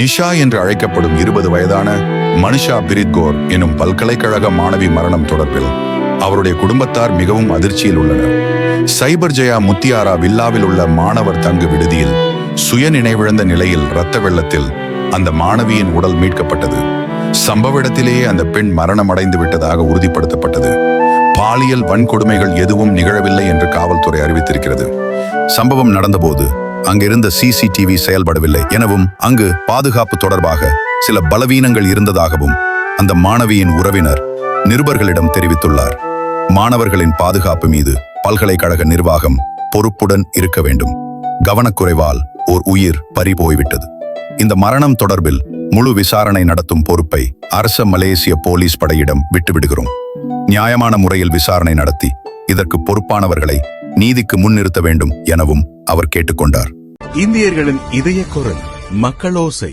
நிஷா என்று அழைக்கப்படும் 20 வயதான மனிஷா பிரித்கோர் எனும் பல்கலைக்கழக மாணவி மரணம் தொடர்பில் அவருடைய குடும்பத்தார் மிகவும் அதிர்ச்சியில் உள்ளனர். சைபர் ஜெயா முத்தியாரா வில்லாவில் உள்ள மாணவர் தங்கு விடுதியில் சுய நினைவிழந்த நிலையில் இரத்த வெள்ளத்தில் அந்த மாணவியின் உடல் மீட்கப்பட்டது. சம்பவ இடத்திலேயே அந்த பெண் மரணமடைந்து விட்டதாக உறுதிப்படுத்தப்பட்டது. பாலியல் வன்கொடுமைகள் எதுவும் நிகழவில்லை என்று காவல்துறை அறிவித்திருக்கிறது. சம்பவம் நடந்தபோது அங்கிருந்த CCTV செயல்படவில்லை எனவும் அங்கு பாதுகாப்பு தொடர்பாக சில பலவீனங்கள் இருந்ததாகவும் அந்த மாணவியின் உறவினர் நிருபர்களிடம் தெரிவித்துள்ளார். மாணவர்களின் பாதுகாப்பு மீது பல்கலைக்கழக நிர்வாகம் பொறுப்புடன் இருக்க வேண்டும். கவனக்குறைவால் ஓர் உயிர் பறிபோய்விட்டது. இந்த மரணம் தொடர்பில் முழு விசாரணை நடத்தும் பொறுப்பை அரச மலேசிய போலீஸ் படையிடம் விட்டுவிடுகிறோம். நியாயமான முறையில் விசாரணை நடத்தி இதற்கு பொறுப்பானவர்களை நீதிக்கு முன்னிறுத்த வேண்டும் எனவும் அவர் கேட்டுக்கொண்டார். இந்தியர்களின் இதய குரல் மக்களோசை.